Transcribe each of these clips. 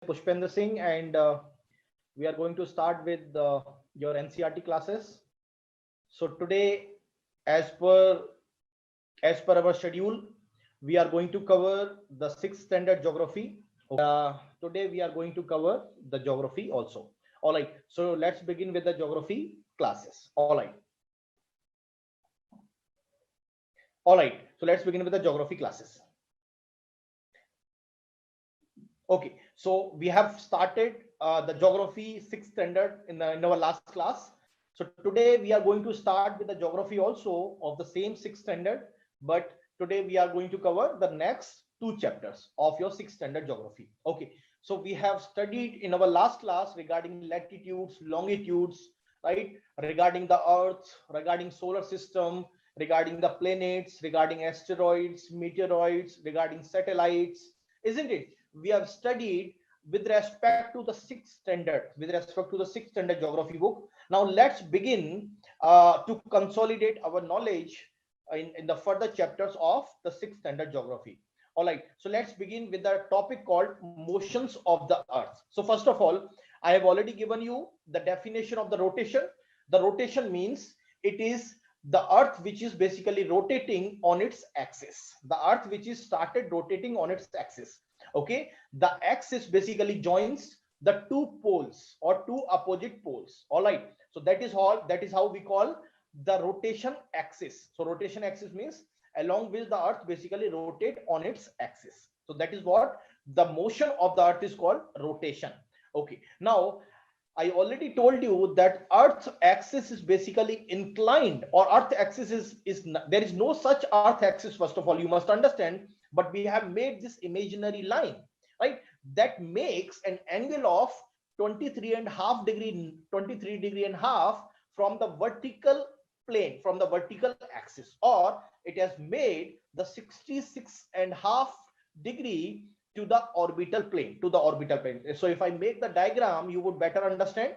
Pushpender Singh, and we are going to start with your NCERT classes. So today, as per our schedule, we are going to cover the sixth standard geography. Today we are going to cover the geography also. All right. So let's begin with the geography classes. All right. All right. So let's begin with the geography classes. Okay, so we have started the geography sixth standard in our last class. So today we are going to start with the geography also of the same sixth standard, but today we are going to cover the next two chapters of your sixth standard geography. Okay, so we have studied in our last class regarding latitudes, longitudes, right? Regarding the Earth, regarding solar system, regarding the planets, regarding asteroids, meteoroids, regarding satellites, isn't it? We have studied with respect to the sixth standard geography book. Now let's begin to consolidate our knowledge in the further chapters of the sixth standard geography. All right, so let's begin with the topic called motions of the earth. So first of all, I have already given you the definition of the rotation. The rotation means it is the earth which is basically rotating on its axis. The earth which is started rotating on its axis. Okay, the axis basically joins the two poles or two opposite poles. All right, so that is how we call the rotation axis. So rotation axis means along which the earth basically rotate on its axis. So that is what the motion of the earth is called, rotation. Okay, now I already told you that earth axis is basically inclined, or earth axis is there is no such earth axis. First of all, you must understand, but we have made this imaginary line, right? That makes an angle of 23 degree and half from the vertical plane, from the vertical axis, or it has made the 66.5 degree to the orbital plane, So if I make the diagram, you would better understand.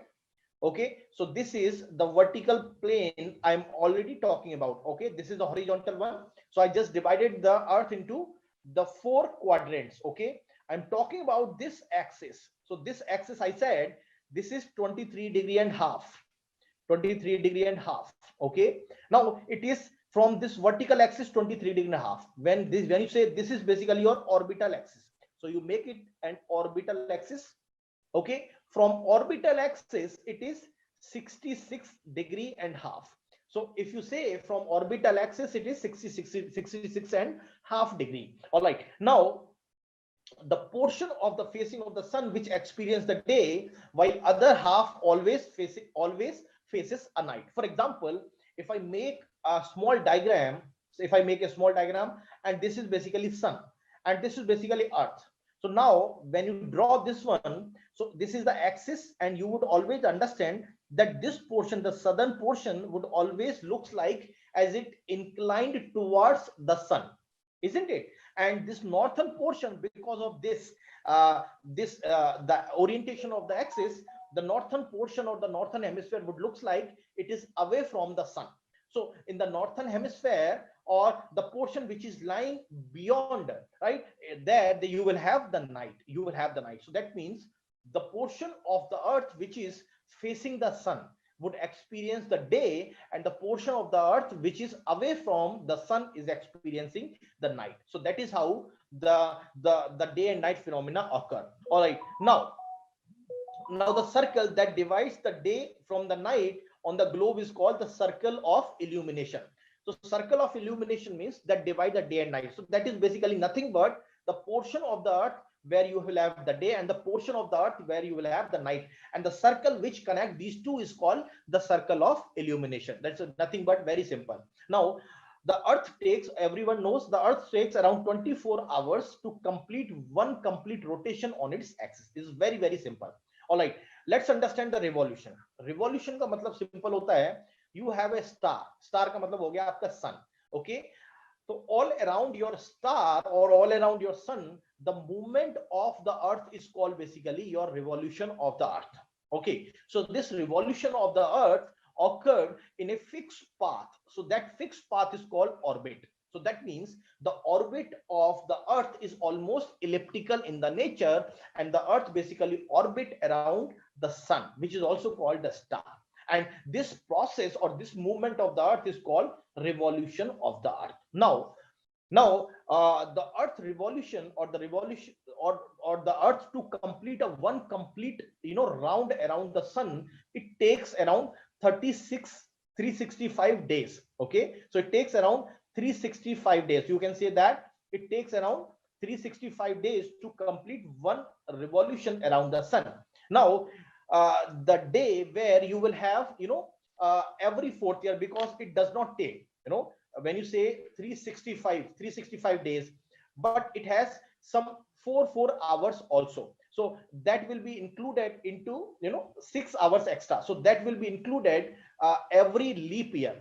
Okay, so this is the vertical plane I'm already talking about. Okay, this is the horizontal one. So I just divided the earth into the four quadrants. Okay, I'm talking about this axis. So this axis, I said, this is 23 degree and half. Okay, now it is from this vertical axis 23 degree and a half. When you say this is basically your orbital axis, so you make it an orbital axis. Okay, from orbital axis it is 66 degree and half. So if you say from orbital axis it is 66 and half degree. All right, now the portion of the facing of the sun which experience the day, while other half always faces a night. For example, if I make a small diagram, so if I make a small diagram, and this is basically sun and this is basically earth. So now when you draw this one, so this is the axis, and you would always understand that this portion, the southern portion, would always looks like as it inclined towards the sun, isn't it? And this northern portion, because of this the orientation of the axis, the northern portion or the northern hemisphere would looks like it is away from the sun. So in the northern hemisphere, or the portion which is lying beyond, right there, you will have the night. So that means the portion of the earth which is facing the sun would experience the day, and the portion of the earth which is away from the sun is experiencing the night. So that is how the day and night phenomena occur. All right, now the circle that divides the day from the night on the globe is called the circle of illumination. So circle of illumination means that divide the day and night. So that is basically nothing but the portion of the earth where you will have the day, and the portion of the earth where you will have the night, and the circle which connect these two is called the circle of illumination. That's nothing but very simple. Now the earth takes, everyone knows, the earth takes around 24 hours to complete one complete rotation on its axis. This is very, very simple. All right, let's understand the revolution. Revolution का मतलब simple होता है, you have a star का मतलब हो गया आपका sun. Okay, so all around your star or all around your sun, the movement of the earth is called basically your revolution of the earth. Okay, so this revolution of the earth occurred in a fixed path. So that fixed path is called orbit. So that means the orbit of the earth is almost elliptical in the nature, and the earth basically orbit around the sun, which is also called the star. And this process or this movement of the earth is called revolution of the earth. Now, the earth revolution, or the revolution, or the earth to complete a one complete round around the sun, it takes around 36 365 days. Okay, so it takes around 365 days. You can say that it takes around 365 days to complete one revolution around the sun. Now, the day where you will have every fourth year, because it does not take, when you say 365 days, but it has some 4 hours also, so that will be included into 6 hours extra, so that will be included every leap year.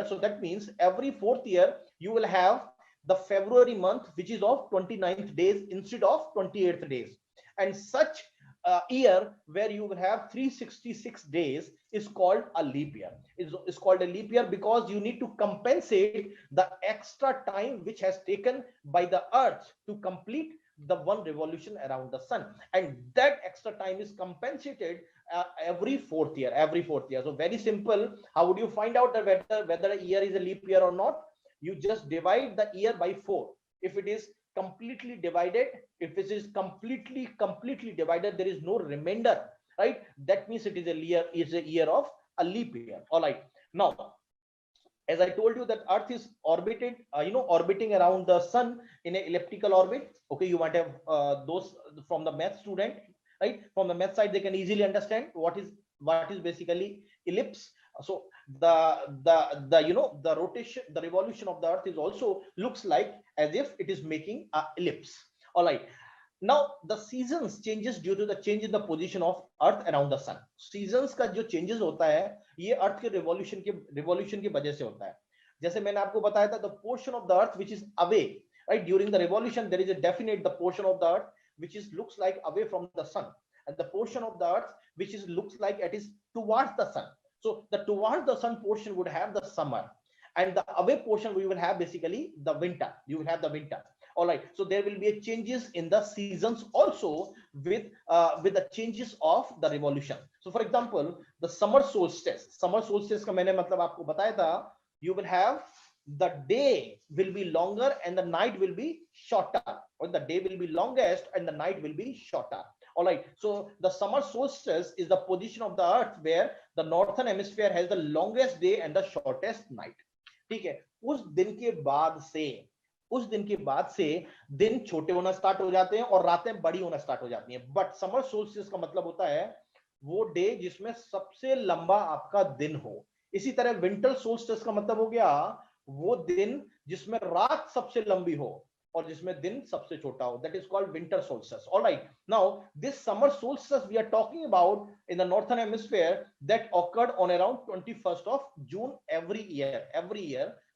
So that means every fourth year you will have the February month, which is of 29th days instead of 28th days. And such year where you will have 366 days is called a leap year. Is called a leap year because you need to compensate the extra time which has taken by the earth to complete the one revolution around the sun, and that extra time is compensated every fourth year. So very simple. How would you find out that whether a year is a leap year or not? You just divide the year by 4. If it is completely divided, if it is completely divided, there is no remainder, right? That means it is a year of a leap year. All right. Now, as I told you that earth is orbiting around the sun in an elliptical orbit. Okay, you might have those from the math student, right? From the math side, they can easily understand what is basically ellipse. So the rotation, the revolution of the earth is also looks like as if it is making a ellipse. All right. Now the seasons changes due to the change in the position of earth around the sun. Seasons का जो changes होता है, ये अर्थ के revolution की वजह से होता है. जैसे मैंने आपको बताया था, the portion of the earth which is away, right, during the revolution there is a definite the portion of the earth which is looks like away from the sun, and the portion of the earth which is looks like it is towards the sun. So the towards the sun portion would have the summer, and the away portion we will have basically the winter. You will have the winter. All right, so there will be a changes in the seasons also with the changes of the revolution. So for example, the summer solstice का मैंने मतलब आपको बताया था, you will have the day will be longer and the night will be shorter, or the day will be longest and the night will be shorter. All right, so the summer solstice is the position of the earth where the northern hemisphere has the longest day and the shortest night. ठीक है, उस दिन के बाद से दिन छोटे होना स्टार्ट हो जाते हैं और रातें बड़ी होना स्टार्ट हो जाती हैं. बट समर सोल्स्टिस का मतलब होता है वो डे जिसमें सबसे लंबा आपका दिन हो. इसी तरह विंटर सोल्स्टिस का मतलब हो गया वो दिन जिसमें रात सबसे लंबी हो और जिसमें दिन सबसे छोटा हो. That is called winter solstice. All right. Now, this summer solstice we are talking about in the northern hemisphere that occurred on around 21st of June every year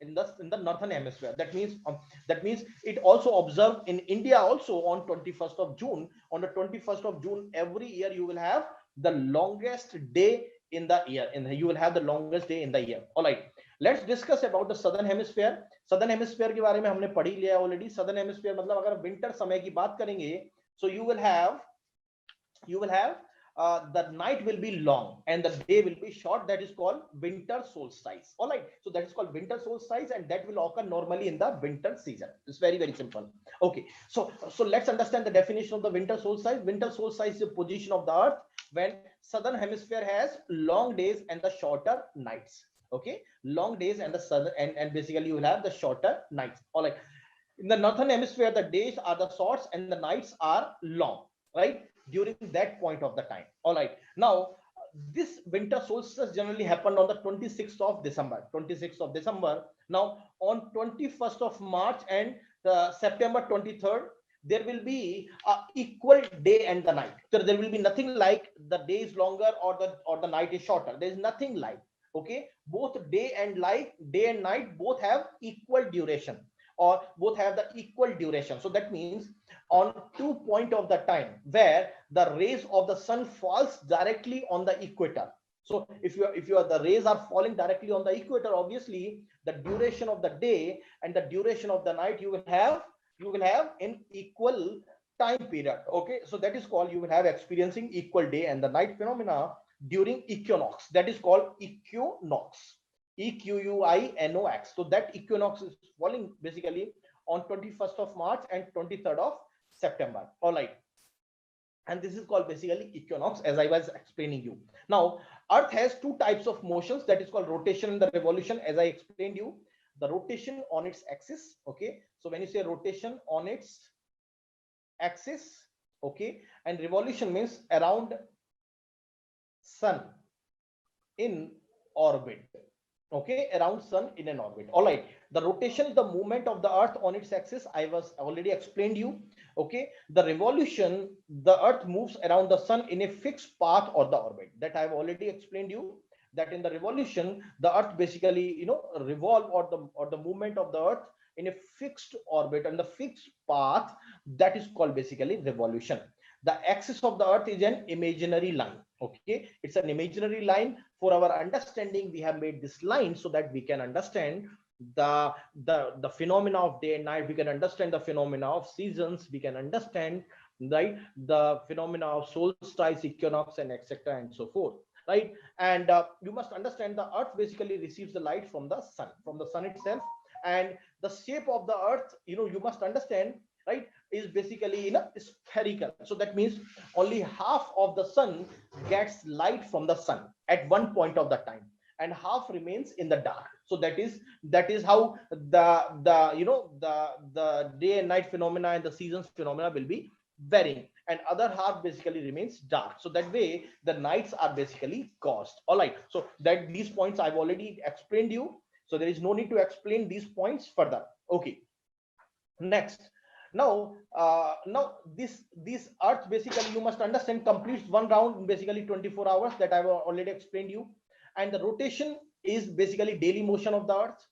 in the northern hemisphere. That means it also observed in India also on 21st of June. On the 21st of June every year you will have the longest day in the year. You will have the longest day in the year. All right. Let's discuss about the southern hemisphere. southern hemisphere के बारे में हमने पढ़ ही लिया already. southern hemisphere मतलब अगर winter समय की बात करेंगे, so you will have the night will be long and the day will be short. That is called winter solstice. All right, so that is called winter solstice and that will occur normally in the winter season. It's very, very simple. Okay, so let's understand the definition of the winter solstice. Winter solstice is the position of the earth when southern hemisphere has long days and the shorter nights. Okay, long days and the southern and basically you will have the shorter nights. All right, in the northern hemisphere the days are the short and the nights are long, right, during that point of the time. All right, now this winter solstice generally happened on the 26th of December. Now on 21st of March and September 23rd there will be equal day and the night. So there will be nothing like the day is longer or the night is shorter. There is nothing like. Okay, both day and night both have equal duration or both have the equal duration. So that means on 2 point of the time where the rays of the sun falls directly on the equator, So if the rays are falling directly on the equator, obviously the duration of the day and the duration of the night you will have in equal time period. Okay, so that is called, you will have experiencing equal day and the night phenomena during equinox. That is called equinox. EQUINOX. So that equinox is falling basically on 21st of March and 23rd of September. All right. And this is called basically equinox, as I was explaining you. Now, Earth has two types of motions, that is called rotation and the revolution, as I explained you. The rotation on its axis. Okay, so when you say rotation on its axis, okay, and revolution means around sun in orbit. Okay, around sun in an orbit. All right, the rotation is the movement of the earth on its axis. I was already explained you. Okay, the revolution, the earth moves around the sun in a fixed path or the orbit. That I've already explained you, that in the revolution the earth basically, you know, revolve, or the movement of the earth in a fixed orbit and the fixed path, that is called basically revolution. The axis of the earth is an imaginary line. Okay, it's an imaginary line. For our understanding, we have made this line so that we can understand the phenomena of day and night. We can understand the phenomena of seasons. We can understand, right, the phenomena of solstice, equinox, and etc. and so forth, right? And you must understand the earth basically receives the light from the sun itself. And the shape of the earth, you know, you must understand, right, is basically, you know, spherical. So that means only half of the sun gets light from the sun at one point of the time, and half remains in the dark. So that is how the you know, the day and night phenomena and the seasons phenomena will be varying, and other half basically remains dark. So that way the nights are basically caused. All right, so that these points I've already explained you, so there is no need to explain these points further. Okay, next. Now this earth basically, you must understand, completes one round in basically 24 hours, that I've already explained you. And the rotation is basically daily motion of the earth.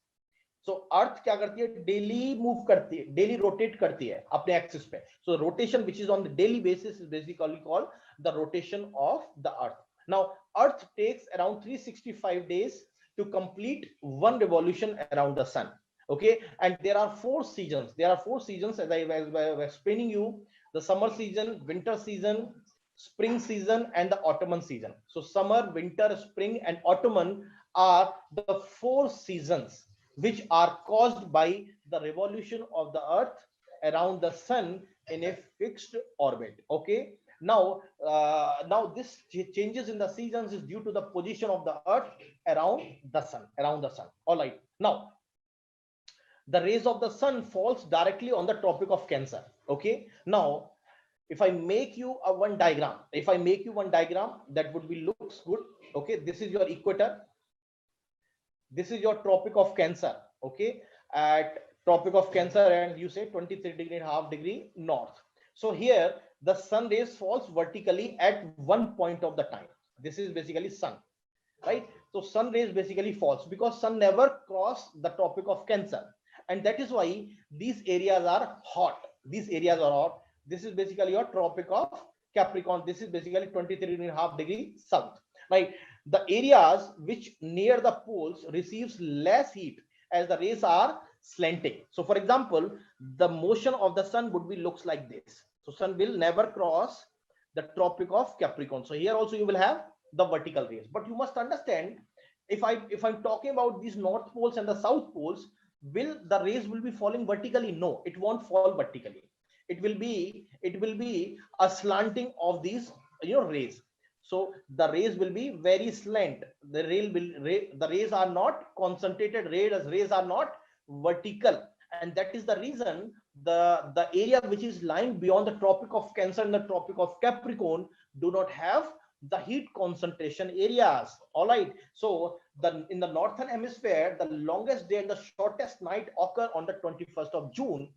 So अर्थ क्या करती है, daily move करती है, daily rotate करती है अपने axis पे. So rotation which is on the daily basis is basically called the rotation of the earth. Now earth takes around 365 days to complete one revolution around the sun. Okay, and there are four seasons. As I was explaining you: the summer season, winter season, spring season, and the autumn season. So summer, winter, spring, and autumn are the four seasons which are caused by the revolution of the earth around the sun in a fixed orbit. Okay, now this changes in the seasons is due to the position of the earth around the sun. All right, now the rays of the sun falls directly on the Tropic of Cancer. Okay, now if I make you one diagram, that would be looks good. Okay, this is your equator, this is your Tropic of Cancer. Okay, at Tropic of Cancer, and you say 23.5 degrees north. So here the sun rays falls vertically at one point of the time. This is basically sun, right? So sun rays basically falls because sun never cross the Tropic of Cancer, and that is why these areas are hot. This is basically your Tropic of Capricorn. This is basically 23.5 degrees south, right? The areas which near the poles receives less heat as the rays are slanting. So for example, the motion of the sun would be looks like this. So sun will never cross the Tropic of Capricorn. So here also you will have the vertical rays. But you must understand, if I'm talking about these north poles and the south poles, will the rays will be falling vertically? No, it won't fall vertically. It will be a slanting of these, you know, rays. So the rays will be very slant. The rays are not concentrated rays. Rays are not vertical, and that is the reason the area which is lying beyond the Tropic of Cancer and the Tropic of Capricorn do not have the heat concentration areas. All right. So in the northern hemisphere, the longest day and the shortest night occur on the 21st of June.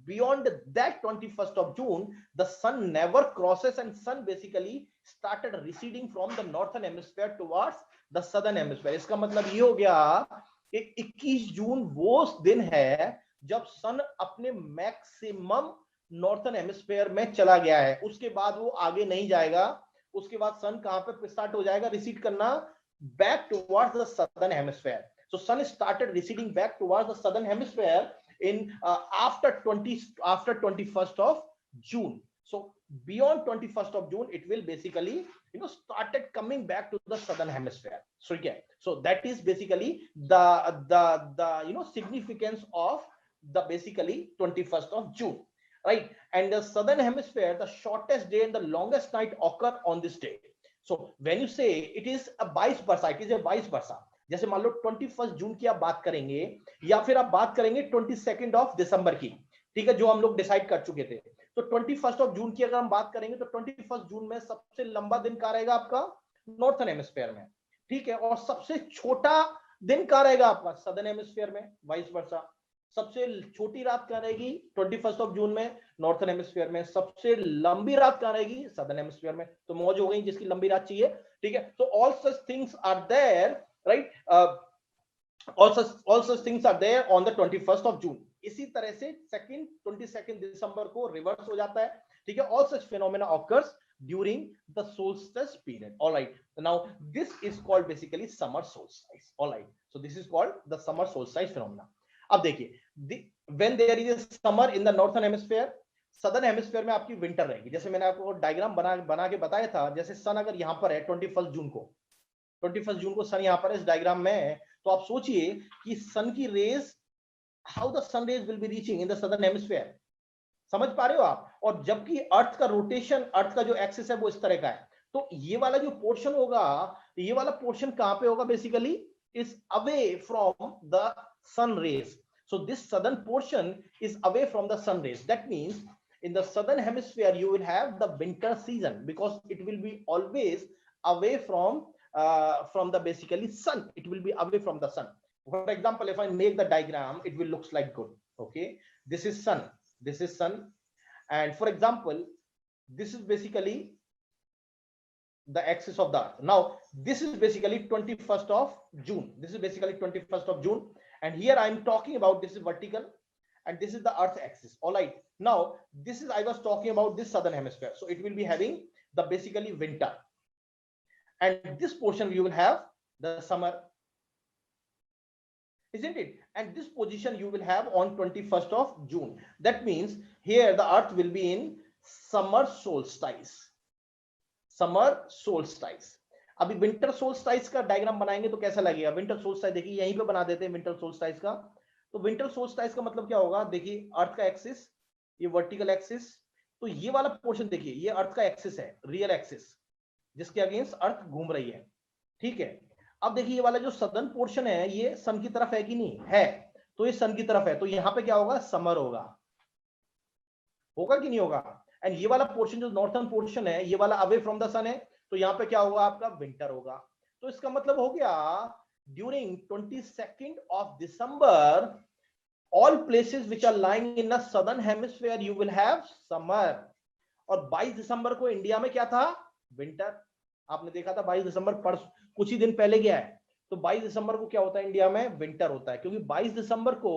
Beyond that 21st of June, the sun never crosses, and sun basically started receding from the northern hemisphere towards the southern hemisphere. इसका मतलब ये हो गया कि 21 जून वो दिन है जब सन अपने मैक्सिमम नॉर्थन हेमिस्फीयर में चला गया है. उसके बाद वो आगे नहीं जाएगा, उसके बाद सन कहां पे स्टार्ट हो जाएगा रिसीड करना, back towards the southern hemisphere. So sun started receding back towards the southern hemisphere in after 21st of June. So beyond 21st of June, it will basically started coming back to the southern hemisphere. So yeah, so that is basically the significance of the basically 21st of June, right? And the southern hemisphere, the shortest day and the longest night occur on this day. So when you say it is a vice versa, it is a vice versa. जैसे मान लो 21 जून की आप बात करेंगे या फिर आप बात करेंगे 22 ऑफ दिसंबर की, ठीक है, जो हम लोग डिसाइड कर चुके थे. तो 21 ऑफ जून की अगर हम बात करेंगे तो 21 जून में सबसे लंबा दिन कहां रहेगा आपका, नॉर्थन हेमिस्फीयर में, ठीक है, और सबसे छोटा दिन कहां रहेगा आपका, सदर्न हेमिस्फीयर में, वाइस वर्सा. सबसे छोटी रात कहां रहेगी 21 ऑफ जून में, नॉर्थन हेमिस्फीयर में. सबसे लंबी रात कहां रहेगी, सदर्न हेमिस्फीयर में. तो मौज हो गई जिसकी लंबी रात चाहिए, ठीक है. तो all such things are there, right? all such things are there on the 21st of June. इसी तरह से 22nd दिसंबर को रिवर्स हो जाता है, ठीक है. all such phenomena occurs during the solstice period. All right, now this is called basically summer solstice. All right, so this is called the summer solstice phenomena. अब देखिए, when there is a summer in the northern hemisphere, southern hemisphere में आपकी winter रहेगी. जैसे मैंने आपको diagram बना के बताया था, जैसे सन अगर यहां पर है 21 जून को, 21 जून को सन यहां पर है इस डायग्राम में, तो आप सोचिए कि सन की rays, how the sun rays will be reaching in the southern hemisphere. समझ पा रहे हो आप? और जबकि अर्थ का रोटेशन, अर्थ का जो एक्सिस है वो इस तरह का है, तो ये वाला जो पोर्शन होगा, ये वाला पोर्शन कहां पे होगा, basically is away from the sun rays. So this southern portion is away from the sun rays. That means in the southern hemisphere you will have the winter season because it will be always away from the basically sun. It will be away from the sun. For example, if I make the diagram, it will looks like good. Okay, this is sun, this is sun, and for example, this is basically the axis of the earth. Now this is basically 21st of June. This is basically 21st of June, and here I am talking about this is vertical and this is the earth axis. All right, now this is, I was talking about this southern hemisphere, so it will be having the basically winter, and this portion you will have the summer, isn't it? And this position you will have on 21st of June. That means here the earth will be in summer solstice. Summer solstice. अभी winter solstice का diagram बनाएंगे तो कैसा लगेगा. Winter solstice देखिए यहीं पे बना देते हैं विंटर सोल्स्टाइस का. तो विंटर सोल्स्टाइस का मतलब क्या होगा, देखिए अर्थ का एक्सिस, ये वर्टिकल एक्सिस, तो ये वाला पोर्शन देखिए, ये अर्थ का एक्सिस है, रियल एक्सिस, जिसके अगेंस्ट अर्थ घूम रही है, ठीक है. अब देखिए ये वाला जो सदर्न पोर्शन है ये सन की तरफ है कि नहीं है, तो ये सन की तरफ है, तो यहां पे क्या होगा, समर होगा, होगा कि नहीं होगा. एंड ये वाला पोर्शन जो नॉर्थर्न पोर्शन है, ये वाला अवे फ्रॉम द सन है, तो यहां पे क्या होगा आपका, विंटर होगा. तो इसका मतलब हो गया during 22nd of December, all places which are lying in the southern hemisphere you will have summer. और 22 दिसंबर को इंडिया में क्या था, विंटर. आपने देखा था 22 दिसंबर कुछ ही दिन पहले गया है, तो 22 दिसंबर को क्या होता है इंडिया में, विंटर होता है. क्योंकि 22 दिसंबर को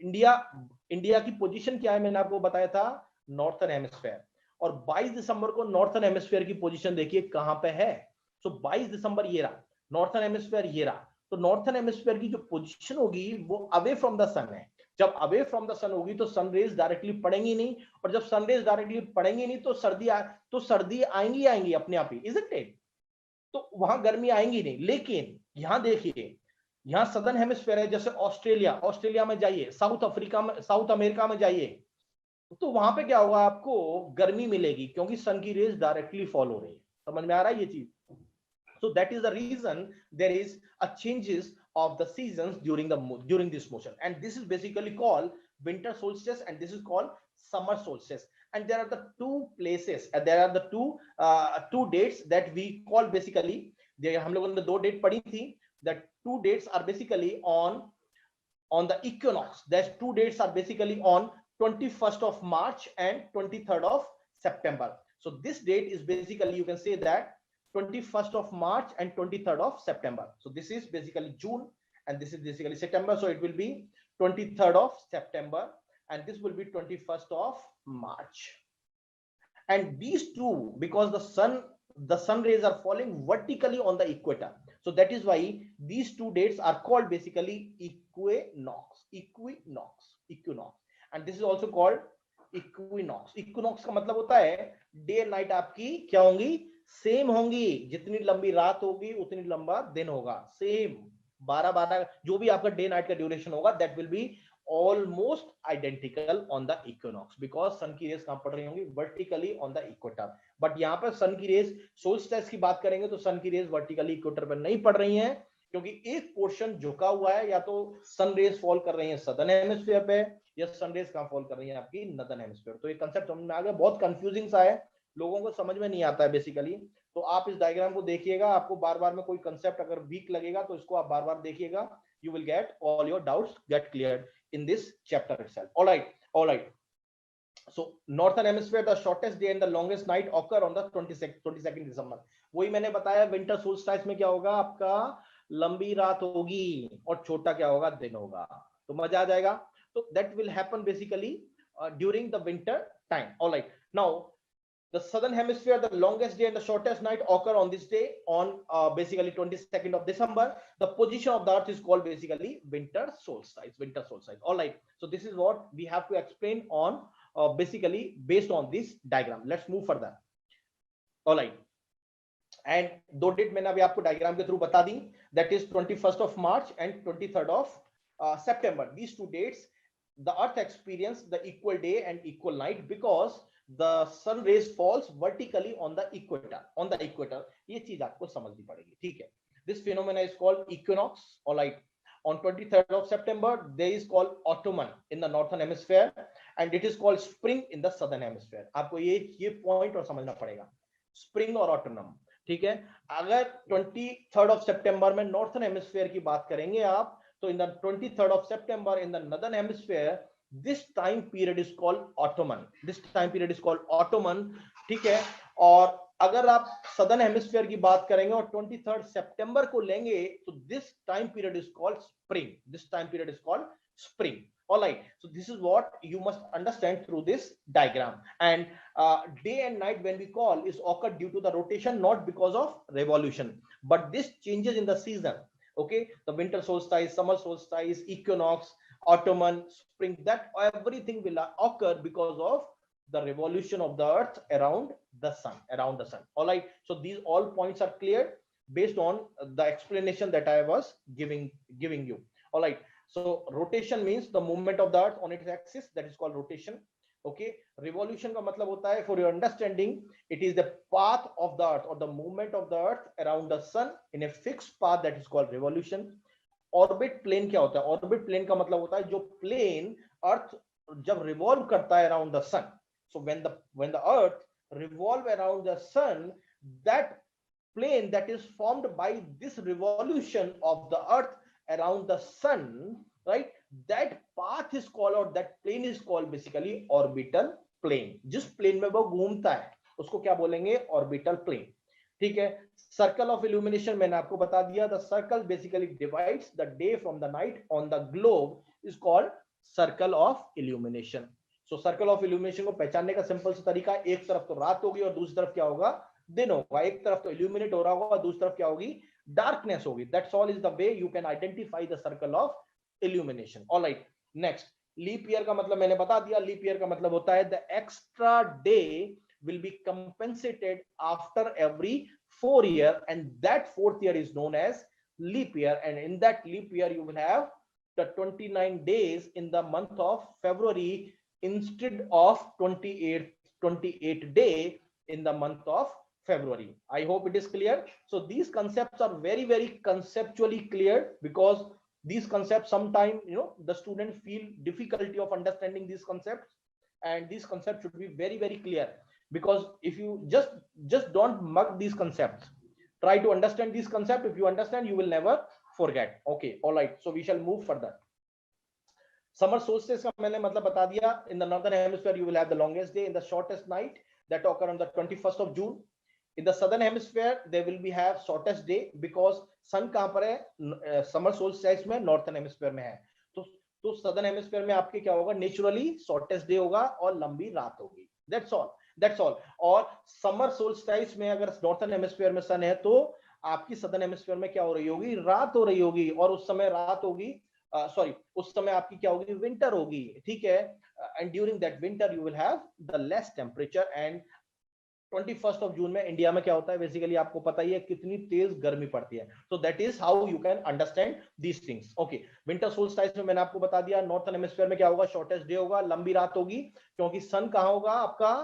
इंडिया की पोजीशन क्या है, मैंने आपको बताया था, नॉर्थर्न हेमिस्फीयर. और 22 दिसंबर को नॉर्थर्न हेमिस्फीयर की पोजीशन देखिए कहां पे है. सो 22 दिसंबर ये रहा, नॉर्थर्न हेमिस्फीयर ये रहा. तो नॉर्थर्न हेमिस्फीयर की जो पोजीशन होगी वो अवे फ्रॉम द सन है. जब अवे फ्रॉम द सन होगी तो सन रेज डायरेक्टली पड़ेंगी नहीं, और जब सन रेज डायरेक्टली पड़ेंगी नहीं तो सर्दी आएंगी अपने आप ही, इजंट इट. तो वहां गर्मी आएंगी नहीं. लेकिन यहां देखिए, यहां सदर्न हेमिस्फीयर है, जैसे ऑस्ट्रेलिया में जाइए, साउथ अफ्रीका में, साउथ अमेरिका में जाइए, तो वहां पे क्या होगा, आपको गर्मी मिलेगी क्योंकि सन की रेज डायरेक्टली फॉल हो रही है. समझ में आ रहा है ये चीज. So that is the reason there is a changes of the seasons during this motion, and this is basically called winter solstice and this is called summer solstice. And there are the two places, there are the two dates that we call basically, हम लोगों ने 2 date पढ़ी थी. The 2 dates are basically on the equinox. That 2 dates are basically on 21st of March and 23rd of September. So this date is basically, you can say that 21st of March and 23rd of September. So this is basically June and this is basically September. So it will be 23rd of September and this will be 21st of March. And these two, because the sun the sun rays are falling vertically on the equator. So that is why these two dates are called basically equinox, and this is also called equinox. Equinox का मतलब होता है day and night आपकी क्या होंगी, same होंगी. जितनी लंबी रात होगी उतनी लंबा दिन होगा. सेम 12 जो भी आपका डे नाइट का ड्यूरेशन होगा, that will be almost identical on the equinox, because sun की रेस कहां पड़ रही होंगी, vertically on the equator. But यहाँ पर सन की रेस, सोल्स्टिस की बात करेंगे तो सन की रेस वर्टिकली इक्वेटर पर नहीं पड़ रही हैं, क्योंकि एक पोर्शन झुका हुआ है. या तो सन रेस फॉल कर रही है सदर्न हेमिस्फीयर पे, या सन रेस कहां फॉल कर रही है आपकी नॉर्दर्न हेमिस्फीयर. तो ये कंसेप्ट समझ में आ गया. बहुत कंफ्यूजिंग सा है, लोगों को समझ में नहीं आता है बेसिकली. तो आप इस डायग्राम को देखिएगा, आपको बार बार में कोई कंसेप्ट अगर वीक लगेगा तो इसको आप बार बार देखिएगा. You will get all your doubts get cleared in this chapter itself. All right. So northern hemisphere, the shortest day and the longest night occur on the 22nd December. वही मैंने बताया, winter solstice में क्या होगा, आपका लंबी रात होगी और छोटा क्या होगा, दिन होगा. तो मजा आ जाएगा. तो that will happen basically during the winter time. All right. Now the southern hemisphere, the longest day and the shortest night occur on this day, on basically 22nd of December. The position of the earth is called basically winter solstice. All right, so this is what we have to explain on basically based on this diagram. Let's move further. All right, and दो date मैंने अभी आपको diagram के through बता दी, that is 21st of March and 23rd of September. These two dates the earth experienced the equal day and equal night because the sun rays falls vertically on the equator. ये चीज आपको समझनी पड़ेगी, ठीक है. This phenomena is called equinox. All right. On 23rd of September, there is called autumn in the northern hemisphere, and it is called spring in the southern hemisphere. आपको ये point और समझना पड़ेगा, स्प्रिंग और ऑटोनम, ठीक है. अगर 23rd of September में नॉर्थर्न हेमिस्फीयर की बात करेंगे आप, तो in the 23rd of September in the northern hemisphere, this time period is called autumn. ठीक है. और अगर आप सदर्न हेमिस्फीयर की बात करेंगे और 23rd सितंबर को लेंगे, तो this time period is called spring. All right, so this is what you must understand through this diagram. And day and night when we call is occur due to the rotation, not because of revolution, but this changes in the season. Okay, the winter solstice, summer solstice, equinox, autumn, spring, that everything will occur because of the revolution of the earth around the sun. All right, so these all points are clear based on the explanation that I was giving you. All right, so rotation means the movement of the earth on its axis, that is called rotation. Okay, revolution का मतलब होता है, for your understanding, it is the path of the earth or the movement of the earth around the sun in a fixed path, that is called revolution. Orbit plane क्या होता है? Orbit plane का मतलब होता है जो plane earth जब revolve करता है around the sun. So when the earth revolve around the sun, that plane that is formed by this revolution of the earth around the sun, right, that path is called, or that plane is called basically orbital plane. जिस plane में वो घूमता है उसको क्या बोलेंगे? Orbital plane. ठीक है. Circle of illumination मैंने आपको बता दिया. The circle basically divides the day from the night on the globe is called circle of illumination. So circle of illumination को पहचानने का सिंपल सा तरीका, एक तरफ तो रात होगी और दूसरी तरफ क्या होगा? दिन होगा. एक तरफ तो illuminate हो रहा होगा और दूसरी तरफ क्या होगी? Darkness होगी. That's all is the way you can identify the circle of illumination. All right, next, leap year का मतलब मैंने बता दिया. leap year का मतलब होता है the extra day will be compensated after every 4 years, and that 4th year is known as leap year. And in that leap year you will have the 29 days in the month of February instead of 28 day in the month of February. I hope it is clear. So these concepts are very, very conceptually clear, because these concepts sometimes, the students feel difficulty of understanding these concepts, and these concepts should be very, very clear. Because if you just don't mug these concepts, try to understand these concepts. If you understand, you will never forget. Okay, all right, so we shall move further. Summer solstice का मैंने मतलब बता दिया. In the northern hemisphere you will have the longest day and the shortest night, that occur on the 21st of June. In the southern hemisphere there will be have shortest day because sun कहाँ पर है? Summer solstice में northern hemisphere में है. तो southern hemisphere में आपके क्या होगा? Naturally shortest day होगा और लंबी रात होगी. That's all. That's all. और समर सोल्स्टाइस में अगर नॉर्थन हेमिस्फीयर में सन है तो आपकी सदर्न हेमिस्फीयर में क्या हो रही होगी, रात हो रही होगी, और उस समय रात होगी, सॉरी उस समय आपकी क्या होगी, विंटर होगी, ठीक है। And during that winter you will have the less temperature. And 21st of June में इंडिया में क्या होता है, बेसिकली आपको पता ही है कितनी तेज गर्मी पड़ती है। सो that is how you can understand these things. Okay, winter solstice में मैंने आपको बता दिया, नॉर्थन हेमिस्फीयर में क्या होगा, शॉर्टेस्ट डे होगा, लंबी रात होगी, क्योंकि सन कहां होगा आपका,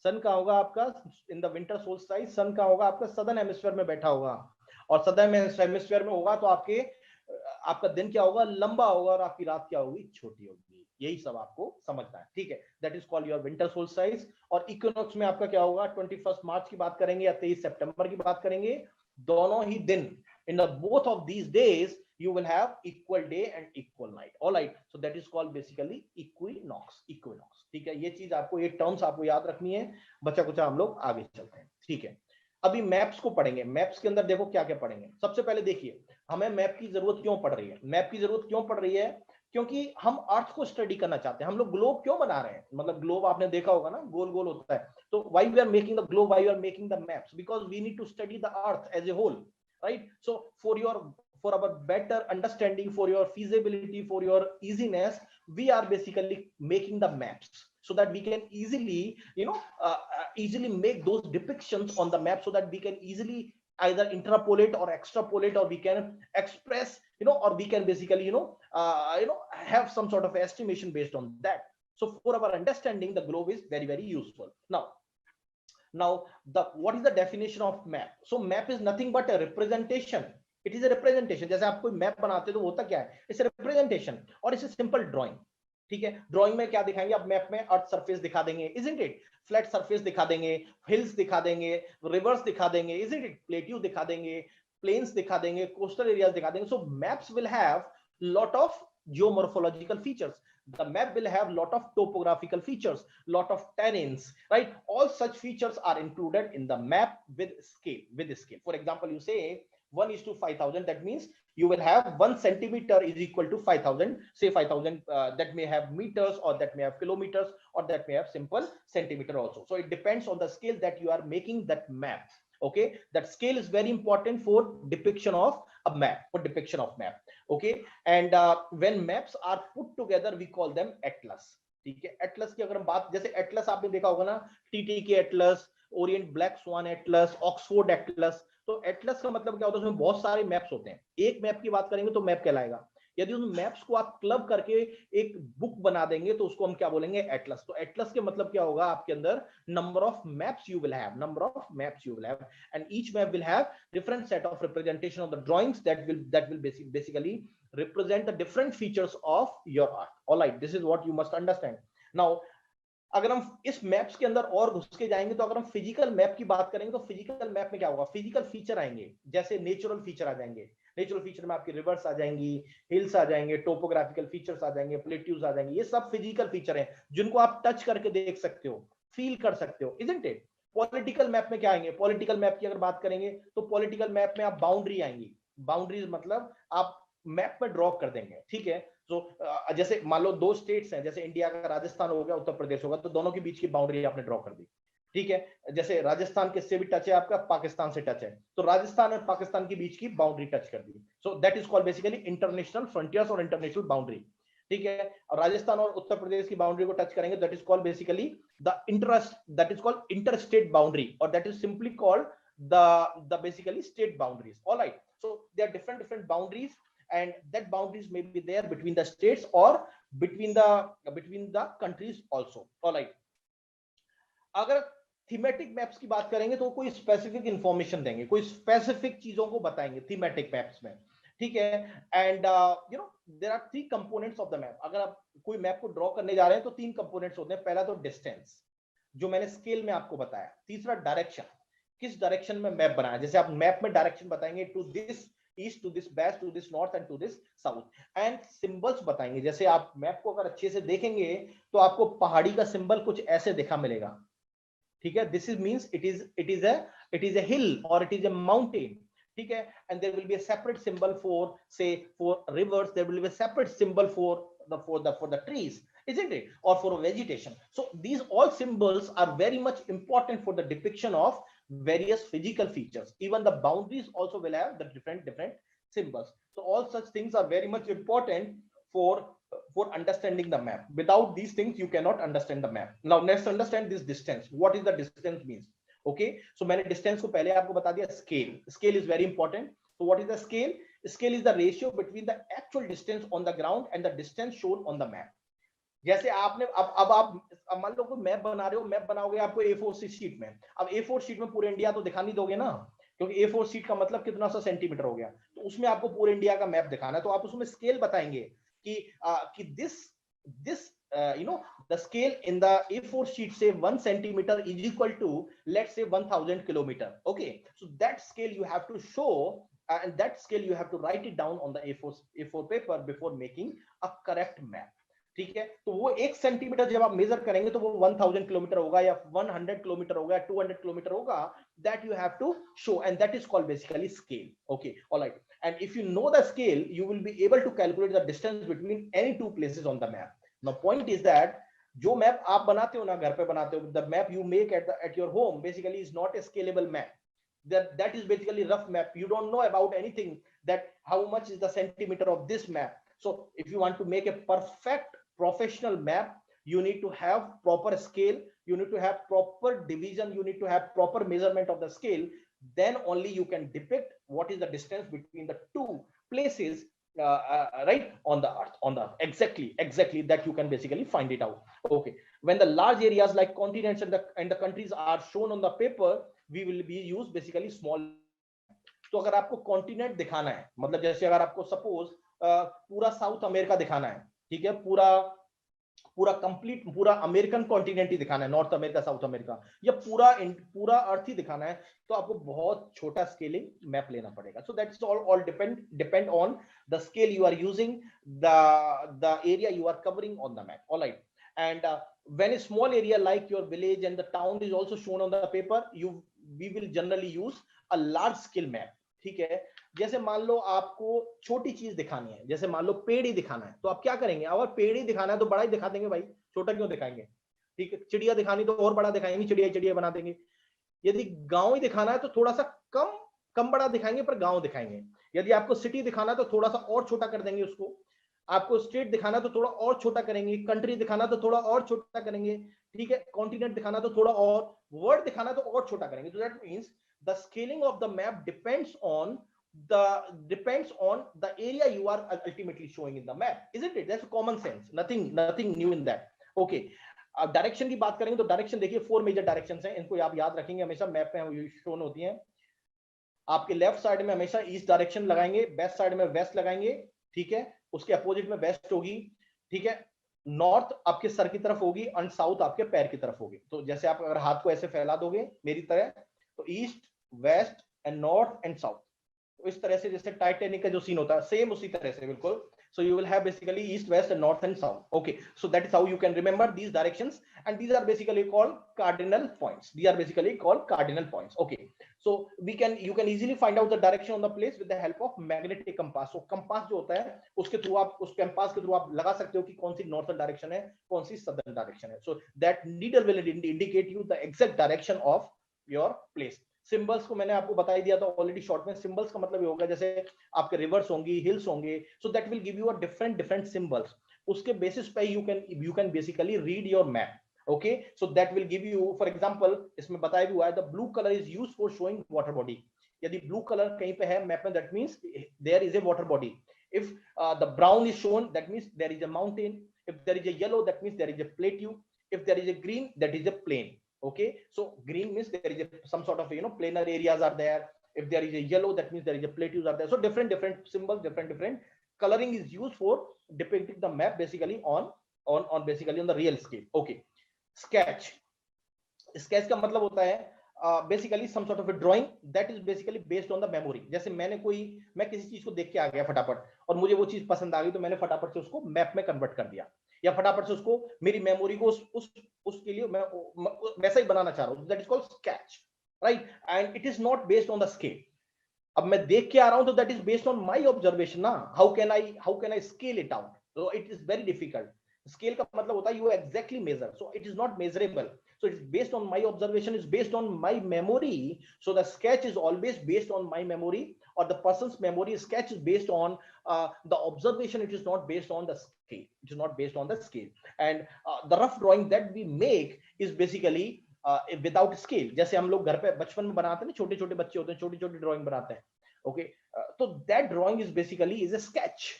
सन कहां होगा आपका इन द विंटर सोल्स्टाइस, सन कहां होगा आपका, सदर्न हेमिस्फीयर में बैठा होगा, और सदर्न हेमिस्फीयर में होगा तो आपके आपका दिन क्या होगा, लंबा होगा, और आपकी रात क्या होगी, छोटी होगी। यही सब आपको समझना है, ठीक है। That is called your winter solstice. और इक्विनॉक्स में आपका क्या होगा, 21 मार्च की बात करेंगे या 23 सितंबर की बात करेंगे, दोनों ही दिन, in both of these days you will have equal day and equal night. All right, so that is called basically equinox, equinox, ठीक है। ये चीज आपको, ये टर्म्स आपको याद रखनी है, बच्चा कुछ हम लोग आगे चलते हैं, ठीक है। अभी मैप्स को पढ़ेंगे। मैप्स के अंदर देखो क्या क्या पढ़ेंगे। सबसे पहले देखिए, हमें मैप की जरूरत क्यों पड़ रही है, मैप की जरूरत क्यों पड़ रही है, क्योंकि हम अर्थ को स्टडी करना चाहते हैं। हम लोग ग्लोब क्यों बना रहे हैं, मतलब ग्लोब आपने देखा होगा ना, गोल गोल होता है, तो why we are making the globe, why we are making the maps, because we need to study the earth as a whole, right? So for our better understanding, for your feasibility, for your easiness, we are basically making the maps so that we can easily, easily make those depictions on the map, so that we can easily either interpolate or extrapolate, or we can express, or we can basically, have some sort of estimation based on that. So for our understanding, the globe is very, very useful. Now, what is the definition of map? So map is nothing but a representation. It is a representation. जैसे आप कोई map बनाते हो तो होता क्या है, it's representation, और इट्स सिंपल ड्राइंग, ठीक है। ड्राइंग में क्या दिखाएंगे आप, मैप में अर्थ सरफेस दिखा देंगे, इजंट इट, फ्लैट सरफेस दिखा देंगे, हिल्स दिखा देंगे, रिवर्स दिखा देंगे, इजंट इट, प्लेट्यू दिखा देंगे, प्लेन्स दिखा देंगे, कोस्टल एरियाज दिखा देंगे। So maps will have lot of geomorphological features. The map will have lot of topographical features, lot of terrains, right? All such features are included in the map with scale, For example, you say 1:5000, that means you will have 1 centimeter is equal to 5000, say 5000, that may have meters, or that may have kilometers, or that may have simple centimeter also. So it depends on the scale that you are making that map. Okay, that scale is very important for depiction of a map, okay. And when maps are put together, we call them atlas, ठीक है। Atlas की अगर हम बात, जैसे Atlas आपने देखा होगा ना, TTK Atlas, Orient black swan Atlas, Oxford Atlas. तो एटलस का मतलब क्या होता है, उसमें बहुत सारे मैप्स होते हैं। एक मैप की बात करेंगे तो मैप कहलाएगा। यदि उन मैप्स को आप क्लब करके एक बुक बना देंगे तो उसको हम क्या बोलेंगे, एटलस। तो एटलस के मतलब क्या होगा, आपके अंदर number of maps you will have, and each map will have different set of representation of the drawings that will basically represent the different features of your art. All right, this is what you must understand. Now, अगर हम इस maps के अंदर और घुस के जाएंगे, तो अगर हम फिजिकल मैप की बात करेंगे, तो फिजिकल मैप में क्या होगा, फिजिकल फीचर आएंगे, जैसे नेचुरल फीचर आ जाएंगे। नेचुरल फीचर में आपकी रिवर्स आ जाएंगी, हिल्स आ जाएंगे, टोपोग्राफिकल फीचर्स आ जाएंगे, प्लेट्यूज आ जाएंगे। ये सब फिजिकल फीचर हैं जिनको आप टच करके देख सकते हो, फील कर सकते हो, इजंट इट। पॉलिटिकल मैप में क्या आएंगे, पॉलिटिकल मैप की अगर बात करेंगे तो पॉलिटिकल मैप में आप बाउंड्री आएंगी। बाउंड्रीज मतलब आप मैप में ड्रॉ कर देंगे, ठीक है। तो जैसे मान लो दो स्टेट्स हैं, जैसे इंडिया का राजस्थान हो गया, उत्तर प्रदेश होगा, तो दोनों के बीच की बाउंड्री आपने ड्रॉ कर दी, ठीक है। जैसे राजस्थान किससे भी टच है आपका, पाकिस्तान से टच है, तो राजस्थान और पाकिस्तान के बीच की बाउंड्री टच कर दी। So that is called basically international frontiers और इंटरनेशनल बाउंड्री, ठीक है। और राजस्थान और उत्तर प्रदेश की बाउंड्री को टच करेंगे, that is called basically that is called interstate boundary, और that is simply called the basically state boundaries. All right, so there are different boundaries, and that boundaries may be there between the states or between the countries also. All right, अगर thematic maps की बात करेंगे तो कोई specific information देंगे, कोई specific चीजों को बताएंगे थीमेटिक मैप्स में, ठीक है। And there are 3 components of the map. अगर आप कोई मैप को ड्रॉ करने जा रहे हैं तो 3 कंपोनेंट्स होते हैं। पहला तो डिस्टेंस, जो मैंने स्केल में आपको बताया। तीसरा डायरेक्शन, किस डायरेक्शन में मैप बनाया, जैसे आप मैप में डायरेक्शन बताएंगे to this east, to this west, to this north and to this south. And symbols बताएंगे, जैसे आप मैप को अगर अच्छे से देखेंगे तो आपको पहाड़ी का सिंबल कुछ ऐसे दिखा मिलेगा, ठीक है। This is means it is a hill or it is a mountain, ठीक है। and there will be a separate symbol for, say, for rivers, there will be a separate symbol for the trees, isn't it? Or for a vegetation. So these all symbols are very much important for the depiction of various physical features. Even the boundaries also will have the different symbols. So all such things are very much important for understanding the map. Without these things you cannot understand the map. Now let's understand this distance. What is the distance means? Okay, so मैंने distance को पहले आपको बता दिया. Scale, scale is very important. So what is the scale? Scale is the ratio between the actual distance on the ground and the distance shown on the map. जैसे आपने अब आप मान लो कोई मैप बना रहे हो, मैप बनाओगे आपको A4 शीट में. अब A4 शीट में पूरे इंडिया तो दिखा नहीं दोगे ना, क्योंकि A4 शीट का मतलब कितना सा सेंटीमीटर हो गया, तो उसमें आपको पूरे इंडिया का मैप दिखाना है. तो आप उसमें स्केल बताएंगे कि this you know, the scale in the A4 sheet say 1 centimeter is equal to, let's say, 1000 kilometer. Okay, so that scale you have to show, and that scale you have to write it down on the A4 paper before making a correct map. ठीक है, तो वो 1 centimetre जब आप major करेंगे तो वो 1000 kilometre होगा या 100 किलोमीटर होगा या 200 किलोमीटर होगा. That you have to show, and that is called basically scale. Okay, alright. And if you know the scale you will be able to calculate the distance between any two places on the map. Now point is that जो map आप बनाते हो ना, घर पे बनाते हो, the map you make at your home basically is not a scalable map. That is basically rough map. You don't know about anything, that how much is the centimeter of this map. So if you want to make a perfect professional map, you need to have proper scale, you need to have proper division, you need to have proper measurement of the scale. Then only you can depict what is the distance between the two places, right, on the earth. Exactly that you can basically find it out. Okay, when the large areas like continents and the countries are shown on the paper, we will be use basically small. तो अगर आपको continent दिखाना है, मतलब जैसे अगर आपको suppose पूरा साउथ अमेरिका दिखाना है, ठीक है, पूरा कंप्लीट पूरा अमेरिकन कॉन्टिनेंट ही दिखाना है, नॉर्थ अमेरिका, साउथ अमेरिका, या पूरा अर्थ ही दिखाना है, तो आपको बहुत छोटा स्केलिंग मैप लेना पड़ेगा. So that's all depend on the scale you are using, the area you are covering on the map. Alright. And when a small area like your village and the town is also shown on the paper, we will generally use a large scale map. ठीक है, जैसे मान लो आपको छोटी चीज दिखानी है, जैसे मान लो पेड़ ही दिखाना है, तो आप क्या करेंगे? अगर पेड़ ही दिखाना है तो बड़ा ही दिखा देंगे भाई, छोटा क्यों दिखाएंगे? ठीक है, चिड़िया दिखानी तो और बड़ा दिखाएंगे, चिड़िया बना देंगे. यदि गांव ही दिखाना है तो थोड़ा सा कम बड़ा दिखाएंगे, पर गांव दिखाएंगे. यदि आपको सिटी दिखाना है तो थोड़ा सा और छोटा कर देंगे उसको. आपको स्टेट दिखाना तो थोड़ा और छोटा करेंगे, कंट्री दिखाना तो थोड़ा और छोटा करेंगे, ठीक है, कॉन्टिनेंट दिखाना तो थोड़ा और, वर्ड दिखाना तो और छोटा करेंगे. So that means the scaling of the map depends on the area you are ultimately showing in the map, isn't it? That's common sense, nothing new in that. Okay, अब डायरेक्शन की बात करेंगे तो डायरेक्शन देखिए 4 major directions हैं, इनको आप याद रखेंगे हमेशा, मैप में शोन होती हैं. आपके लेफ्ट साइड में हमेशा ईस्ट डायरेक्शन लगाएंगे, वेस्ट साइड में वेस्ट लगाएंगे, ठीक है, उसके अपोजिट में वेस्ट होगी, ठीक है, नॉर्थ आपके सर की तरफ होगी एंड साउथ आपके पैर की तरफ होगी. तो जैसे आप अगर हाथ को ऐसे फैला दोगे मेरी तरह, तो east, west and north and south, तो इस तरह से जैसे टाइटैनिक का जो सीन होता है, सेम उसी तरह से बिल्कुल. So you will have basically east, west, and north and south. Okay, so that is how you can remember these directions, and these are basically called cardinal points. Okay, so you can easily find out the direction on the place with the help of magnetic compass. So compass जो होता है उसके through आप, उस compass के through आप लगा सकते हो कि कौन सी northern direction है, कौन सी southern direction है. So that needle will indicate you the exact direction of your place. Symbols को मैंने आपको बता ही दिया था ऑलरेडी शॉर्ट में. सिंबल्स का मतलब ये होगा जैसे आपके रिवर्स होंगी, हिल्स होंगे, so that will give you a different symbols. उसके बेसिस पे you can basically read your map. Okay, so that will give you, for example इसमें बताया भी हुआ है, the blue colour is used for showing water body. यदि blue colour कहीं पे है मैप में, that means there is a water body. If the brown is shown, that means there is a mountain. If there is a yellow, that means there is a plateau. If there is a green, that is a plain. Okay, so green means there is some sort of planar areas are there. If there is a yellow, that means there is a plateaus are there. So different symbols, different coloring is used for depicting the map basically on basically on the real scale. Okay, sketch का मतलब होता है basically some sort of a drawing that is basically based on the memory. जैसे मैं किसी चीज को देख के आ गया फटाफट और मुझे वो चीज पसंद आ गई, तो मैंने फटाफट से उसको मैप में कन्वर्ट कर दिया, या फटाफट से उसको मेरी मेमोरी को उसके लिए मैं वैसा ही बनाना चाह रहा हूं. That is called sketch, right, and it is not based on the scale. अब मैं देख के आ रहा हूं तो that is based on my observation ना. How can I scale it out? So it is very difficult. Scale का मतलब होता है you exactly measure, so it is not measurable. So it's based on my observation, it's based on my memory. So the sketch is always based on my memory, or the person's memory. Sketch is based on the observation. It is not based on the scale. It is not based on the scale. And the rough drawing that we make is basically without scale. जैसे हम लोग घर पे बचपन में बनाते हैं, छोटे छोटे बच्चे होते हैं, छोटी छोटी ड्राइंग बनाते हैं. ओके, तो that drawing is basically is a sketch.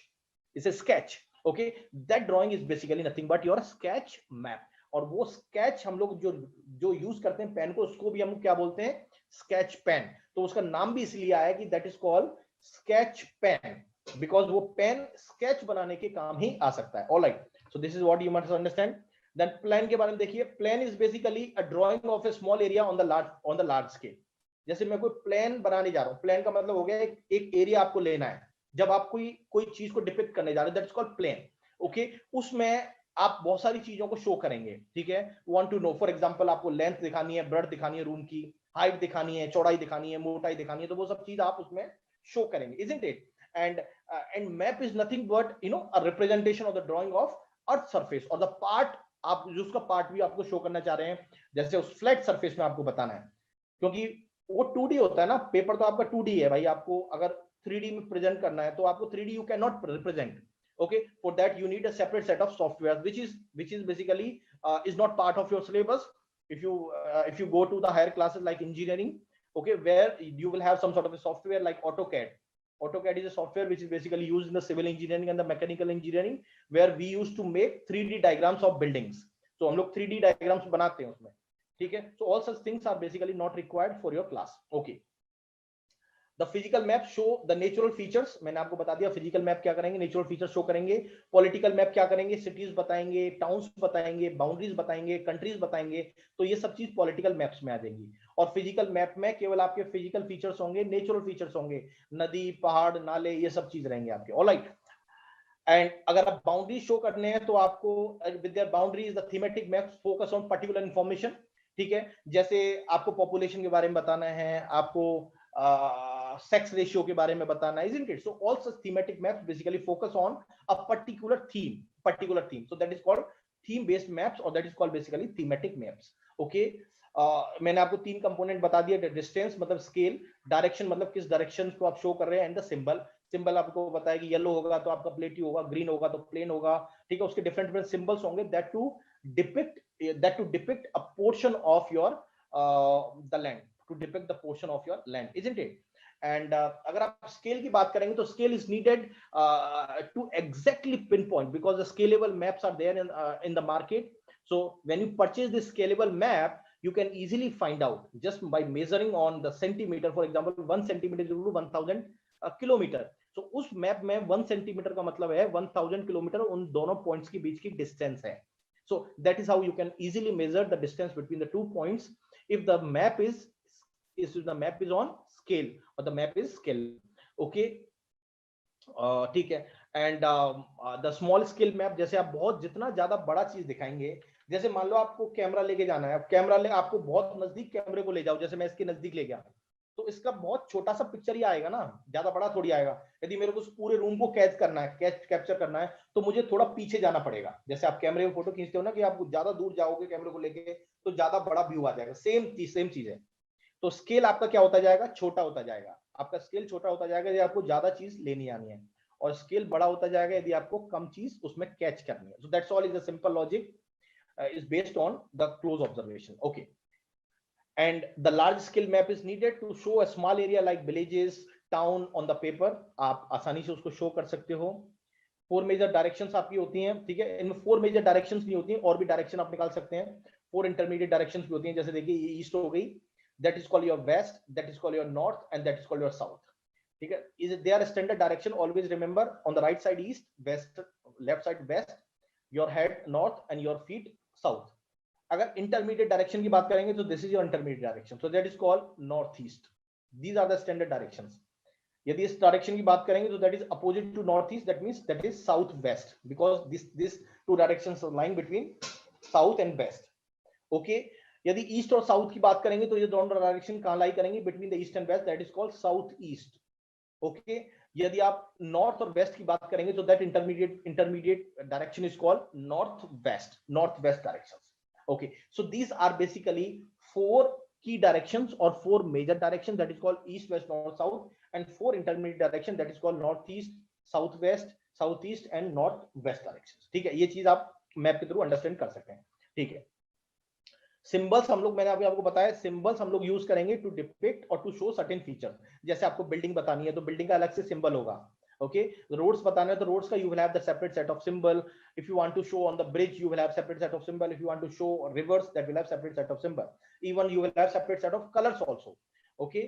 Is a sketch. Okay, that drawing is basically nothing but your sketch map. और वो स्केच हम लोग जो जो यूज करते हैं पेन को, उसको भी हम क्या बोलते हैं? Sketch pen. तो उसका नाम भी इसलिए आया कि that is called sketch pen, because वो पेन स्केच बनाने के काम ही आ सकता है. Alright, so this is what you must understand. Then plan के बारे में देखिए. Plan is basically a drawing of a small area on the large scale. जैसे मैं कोई प्लान बनाने जा रहा हूं, प्लान का मतलब हो गया एक एरिया आपको लेना है. जब आप कोई चीज को डिपिक्ट करने जा रहे हैं, that is called plan. Okay, उसमें आप बहुत सारी चीजों को शो करेंगे. ठीक है, want to know, for example आपको लेंथ दिखानी है, ब्रेड्थ दिखानी है रूम की, हाइट दिखानी है, चौड़ाई दिखानी है, मोटाई दिखानी है, तो वो सब चीज आप उसमें शो करेंगे, isn't it? And map is nothing but a representation of the drying of earth surface, और द पार्ट आप जो उसका पार्ट भी आपको शो करना चाह रहे हैं. जैसे उस फ्लैट सरफेस में आपको बताना है, क्योंकि वो 2D होता है ना, पेपर तो आपका 2D है भाई. आपको अगर 3D में प्रेजेंट करना है तो आपको 3D you can not represent. Okay, for that you need a separate set of software which is basically is not part of your syllabus. If you go to the higher classes like engineering, okay, where you will have some sort of a software like AutoCAD. AutoCAD is a software which is basically used in the civil engineering and the mechanical engineering, where we used to make 3D diagrams of buildings. So हम लोग 3D diagrams बनाते हैं उसमें. ठीक है, so all such things are basically not required for your class. Okay. The physical map show the natural features. मैंने आपको बता दिया फिजिकल मैप क्या करेंगे, नेचुरल फीचर्स शो करेंगे. पॉलिटिकल मैप क्या करेंगे, सिटीज बताएंगे, टाउन्स बताएंगे, बाउंड्रीज बताएंगे, कंट्रीज बताएंगे. तो ये सब चीज पॉलिटिकल मैप्स में आ जाएंगी. और फिजिकल मैप में केवल आपके फिजिकल फीचर्स होंगे, नेचुरल फीचर्स होंगे, नदी, पहाड़, नाले, ये सब चीज रहेंगे आपके. ऑलराइट. एंड अगर आप बाउंड्री शो करने हैं तो आपको with their boundaries the thematic map focus on particular information. ठीक है, जैसे आपको पॉपुलेशन के बारे में बताना है, आपको सेक्स रेशियो के बारे में बताना है, isn't it? So all such thematic maps basically focus on a particular theme. So that is called theme based maps, or that is called basically thematic maps. Okay, मैंने आपको 3 कंपोनेंट बता दिए. Distance मतलब स्केल, डायरेक्शन मतलब किस direction को आप show कर रहे हैं, एंड द सिंबल. सिंबल आपको बताया कि येलो होगा तो आपका प्लेटी होगा, ग्रीन होगा तो प्लेन होगा. ठीक है, उसके डिफरेंट डिफरेंट सिंबल्स होंगे that to depict a portion of your the land, to depict the portion of your land, isn't it? And अगर आप स्केल की बात करेंगे तो scale is needed to exactly pinpoint, because the scalable maps are there in the market. So when you purchase this scalable map, you can easily find out just by measuring on the centimeter. For example, 1 centimeter is equal to 1000 kilometer. So उस map में 1 centimetre का मतलब है 1000 kilometre उन दोनों points के बीच की distance है. So that is how you can easily measure the distance between the 2 points if the map is on scale, or the map is scale. Okay, ठीक है. And the small scale map, जैसे आप बहुत जितना ज्यादा बड़ा चीज दिखाएंगे, जैसे मान लो आपको कैमरा लेके जाना है, कैमरा ले आपको बहुत नजदीक कैमरे को ले जाओ, जैसे मैं इसके नजदीक ले गया, तो इसका बहुत छोटा सा पिक्चर ही आएगा ना, ज्यादा बड़ा थोड़ी आएगा. यदि मेरे को उस पूरे रूम को कैप्चर करना है तो मुझे थोड़ा पीछे जाना पड़ेगा. जैसे आप कैमरे में फोटो खींचते हो ना, कि आप ज्यादा दूर जाओगे कैमरे को लेके तो ज्यादा बड़ा व्यू आ जाएगा. सेम चीज है. तो स्केल आपका क्या होता जाएगा, छोटा होता जाएगा. आपका स्केल छोटा होता जाएगा यदि आपको ज्यादा चीज लेनी आनी है, और स्केल बड़ा होता जाएगा यदि आपको कम चीज उसमें कैच करनी है. सो that's all, is a simple logic, is based on the close observation. Okay, and the large scale map is needed to show a small area like villages, town on the paper. आप आसानी से उसको show कर सकते हो. 4 major directions आपकी होती हैं. ठीक है, इनमें 4 मेजर डायरेक्शंस नहीं होती हैं, और भी डायरेक्शन आप निकाल सकते हैं. 4 इंटरमीडिएट डायरेक्शंस भी होती हैं. जैसे देखिए, ईस्ट हो गई, that is called your west, that is called your north, and that is called your south. ठीक है, is they are a standard direction. Always remember, on the right side east, west, left side west, your head north, and your feet south. अगर intermediate direction की बात करेंगे तो this is your intermediate direction, so that is called north east. These are the standard directions. यदि इस direction की बात करेंगे तो that is opposite to north east, that means that is south west, because this two directions are lying between south and west. Okay, यदि east और south की बात करेंगे तो ये दोनों डायरेक्शन कहां लाई करेंगे, between the east and west, that is called south east. Okay यदि आप नॉर्थ और वेस्ट की बात करेंगे तो that intermediate direction is called north west directions. Okay, so these are basically four key directions or four major directions, that is called east, west, north, south, and four intermediate direction, that is called northeast, southwest, southeast and northwest directions. ठीक है, ये चीज आप map के through understand कर सकते हैं. ठीक है, सिंबल्स हम लोग, मैंने अभी आपको बताया, सिंबल्स हम लोग यूज करेंगे टू डिपिक्ट और टू शो सर्टेन फीचर. जैसे आपको बिल्डिंग बतानी है तो बिल्डिंग का अलग से सिंबल होगा. ओके, रोड्स बताना है तो रोड्स का you will have the separate set of symbol. If you want to show on the bridge you will have separate set of symbol. If you want to show rivers that will have separate set of symbol. Even you will have separate set of colours also. Okay,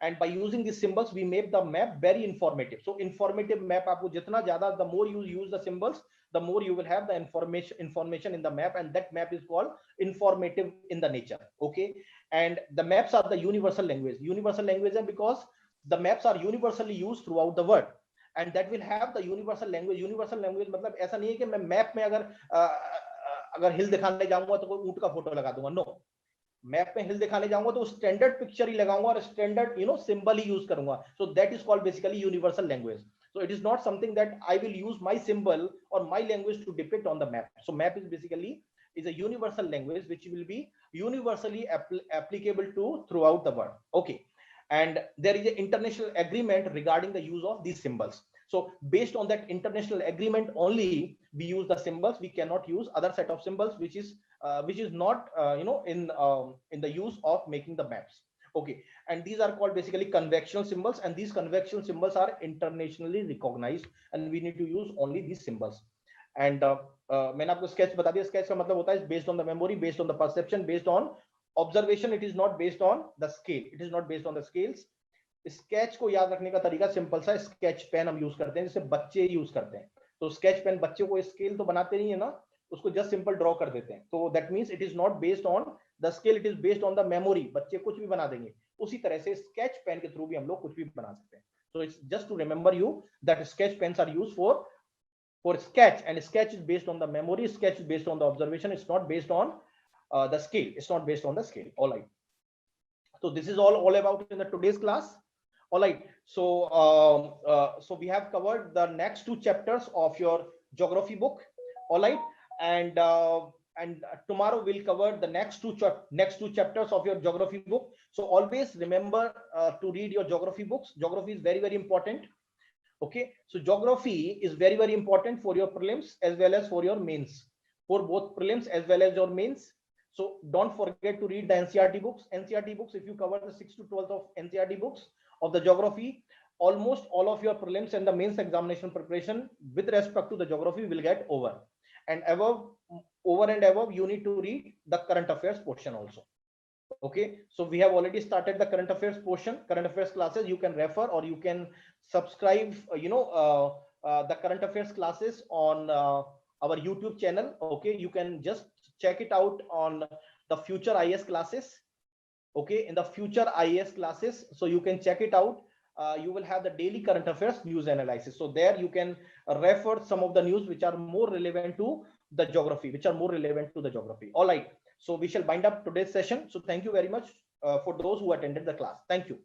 and by using these symbols we make the map very informative. So informative map, आपको जितना ज्यादा, the more you use the symbols, the more you will have the information in the map, and that map is called informative in the nature. Okay, and the maps are the universal language because the maps are universally used throughout the world, and that will have the universal language. मतलब ऐसा नहीं है कि मैं map में अगर हिल दिखाने जाऊंगा तो कोई ऊंट का फोटो लगा दूंगा. नो, मैप में हिल दिखाने जाऊंगा तो स्टैंडर्ड पिक्चर ही लगाऊंगा और स्टैंडर्ड सिंबल ही यूज करूंगा. सो that is called basically universal language. So it is not something that I will use my symbol or my language to depict on the map. So map is basically a universal language which will be universally applicable to throughout the world. Okay, and there is an international agreement regarding the use of these symbols. So based on that international agreement only we use the symbols. We cannot use other set of symbols which is not in the use of making the maps. Okay, and these are called basically conventional symbols, and these conventional symbols are internationally recognized, and we need to use only these symbols. And मैंने आपको sketch बता दिया. sketch का मतलब होता है based on the memory, based on the perception, based on observation. It is not based on the scale. It is not based on the scales. Sketch को याद रखने का तरीका सिंपल सा, स्केच पेन हम यूज करते हैं जैसे बच्चे यूज करते हैं. तो स्केच पेन बच्चे को स्केल तो बनाते नहीं है ना, उसको जस्ट सिंपल ड्रॉ कर देते हैं. तो that means it is not based on the scale, it is based on the memory. बच्चे कुछ भी बना देंगे. उसी तरह से स्केच पेन के थ्रू भी हम लोग कुछ भी बना सकते हैं. So it's just to remember you that sketch pens are used for sketch, and sketch is based on the memory, sketch is based on the observation. It's not based on the scale. It's not based on the scale. All right, so this is all about in the today's class. All right, so so we have covered the next two chapters of your geography book. All right, and tomorrow we'll cover the next two chapters of your geography book. So always remember to read your geography books. Geography is very, very important. Okay, so geography is very, very important for your prelims as well as for your mains, for both prelims as well as your mains. So don't forget to read the NCERT books. NCERT books, if you cover the 6th to 12th of NCERT books of the geography, almost all of your prelims and the mains examination preparation with respect to the geography will get over. And over and above, you need to read the current affairs portion also. Okay, so we have already started the current affairs portion, current affairs classes. You can refer or you can subscribe the current affairs classes on our YouTube channel. Okay, you can just check it out on the future IAS classes. Okay, in the future IAS classes, so you can check it out. You will have the daily current affairs news analysis. So there you can refer some of the news which are more relevant to the geography, All right, so we shall bind up today's session. So thank you very much for those who attended the class. Thank you.